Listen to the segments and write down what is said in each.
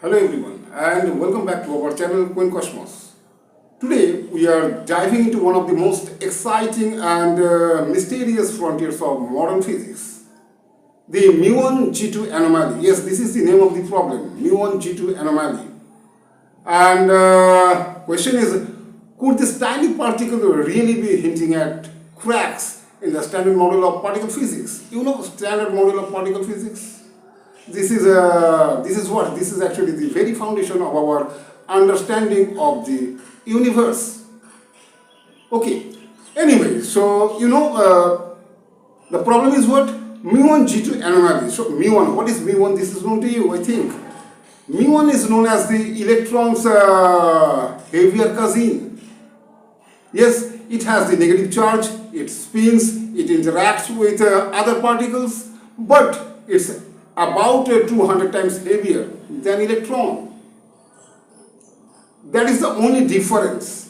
Hello everyone and welcome back to our channel Quaint. Today we are diving into one of the most exciting and mysterious frontiers of modern physics. The Muon g-2 anomaly. Yes, this is the name of the problem, Muon g-2 anomaly. And question is, could this tiny particle really be hinting at cracks in the standard model of particle physics? You know, standard model of particle physics? This is actually the very foundation of our understanding of the universe. Okay. Anyway, so the problem is what? Muon g-2 anomaly. So Muon, what is Muon? This is known to you, I think. Muon is known as the electron's heavier cousin. Yes, it has the negative charge, it spins, it interacts with other particles, but it's about 200 times heavier than electron. That is the only difference.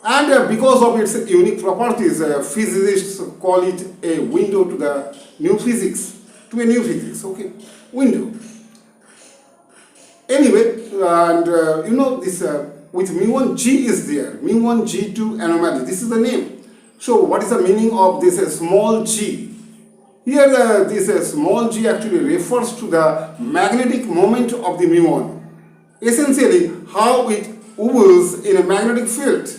And because of its unique properties, physicists call it a window to the new physics, okay, window. Anyway, and this with Muon G is there, Muon g-2 anomaly, this is the name. So what is the meaning of this small g? Here this small g actually refers to the magnetic moment of the muon. Essentially how it wobbles in a magnetic field.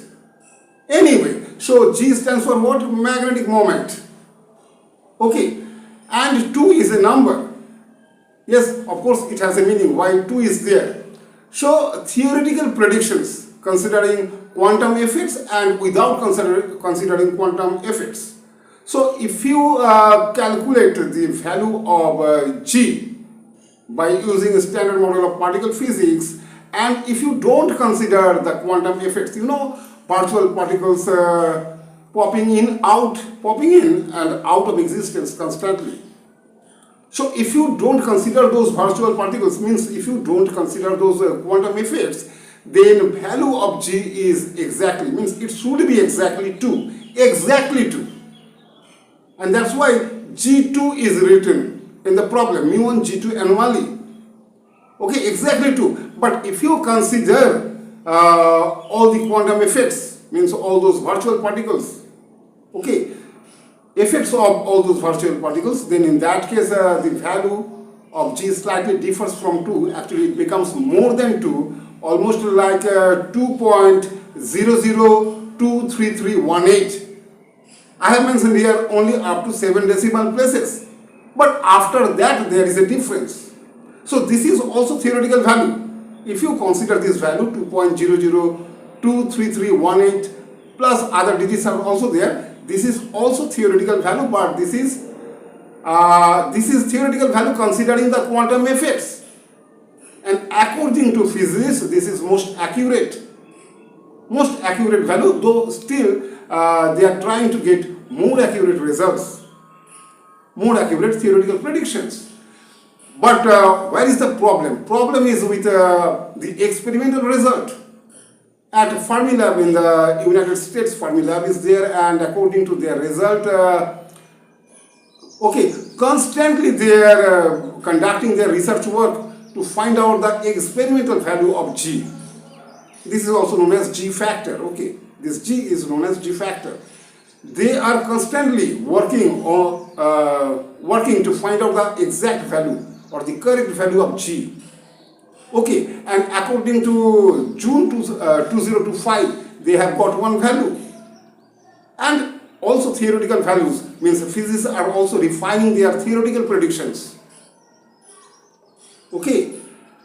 Anyway, so G stands for what? Magnetic moment. Okay, and 2 is a number. Yes, of course it has a meaning why 2 is there. So theoretical predictions considering quantum effects and without considering quantum effects. So if you calculate the value of G by using a standard model of particle physics, and if you don't consider the quantum effects, virtual particles popping in and out of existence constantly. So if you don't consider those virtual particles, means if you don't consider those quantum effects, then value of G is exactly, means it should be exactly 2. Exactly 2. And that's why g-2 is written in the problem, Muon g-2 anomaly. Okay, exactly 2. But if you consider all the quantum effects, means all those virtual particles, okay, effects of all those virtual particles, then in that case the value of G slightly differs from 2. Actually it becomes more than 2, almost like 2.00233318. I have mentioned here only up to 7 decimal places, but after that there is a difference. So this is also theoretical value. If you consider this value 2.00233318 plus other digits are also there, this is also theoretical value, but this is theoretical value considering the quantum effects. And according to physicists, this is most accurate value, though still they are trying to get more accurate results, more accurate theoretical predictions. But where is the problem? Problem is with the experimental result. At Fermilab in the United States, Fermilab is there, and according to their result, constantly they are conducting their research work to find out the experimental value of G. This is also known as G factor. Okay, this G is known as G factor. They are constantly working to find out the exact value or the correct value of G. Okay, and according to June 2025, they have got one value. And also theoretical values, means physicists are also refining their theoretical predictions. Okay,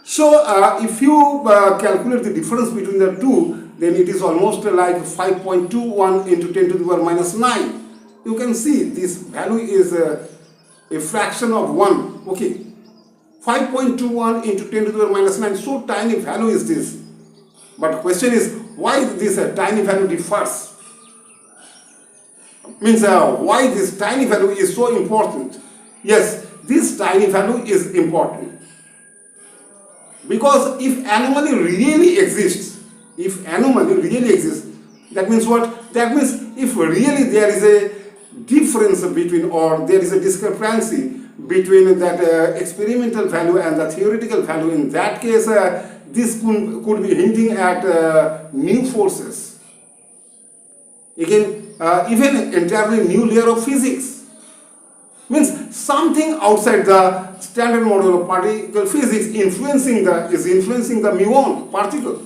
so if you calculate the difference between the two, then it is almost like 5.21 into 10 to the power minus 9. You can see this value is a fraction of 1. Okay, 5.21 into 10 to the power minus 9. So tiny value is this. But the question is, why this tiny value differs? Means why this tiny value is so important? Yes, this tiny value is important. Because if anomaly really exists, that means what? That means if really there is a difference between, or there is a discrepancy between that experimental value and the theoretical value. In that case, this could be hinting at new forces. Again, even entirely new layer of physics. Means something outside the standard model of particle physics is influencing the muon particle.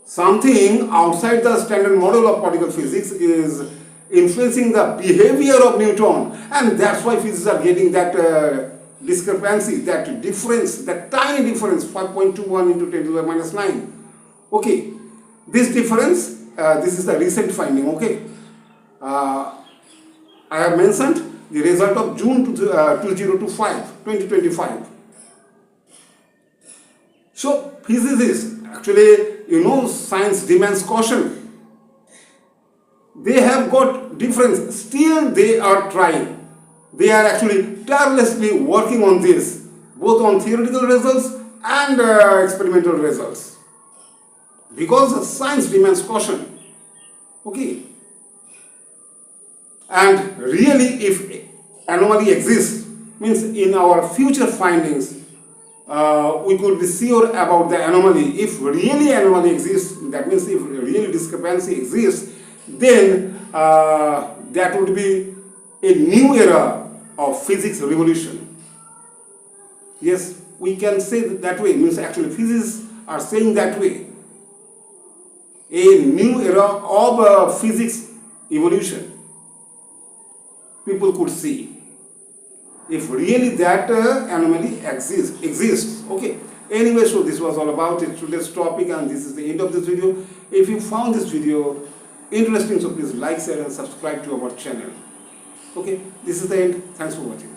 Something outside the standard model of particle physics is influencing the behavior of neutron, and that's why physicists are getting that discrepancy, that difference, that tiny difference, 5.21 into 10 to the minus 9. Okay, this difference, this is the recent finding. Okay, I have mentioned the result of June 2025. So physicists, actually, science demands caution. They have got difference, still they are trying. They are actually tirelessly working on this, both on theoretical results and experimental results. Because science demands caution. Okay. And really, if anomaly exists, means in our future findings, we could be sure about the anomaly. If really anomaly exists, that means if really discrepancy exists, then that would be a new era of physics revolution. Yes, we can say that way. Means actually physicists are saying that way. A new era of physics evolution. People could see if really that anomaly exists. Okay. Anyway, so this was all about it, today's topic, and this is the end of this video. If you found this video interesting, so please like, share and subscribe to our channel. Okay, this is the end. Thanks for watching.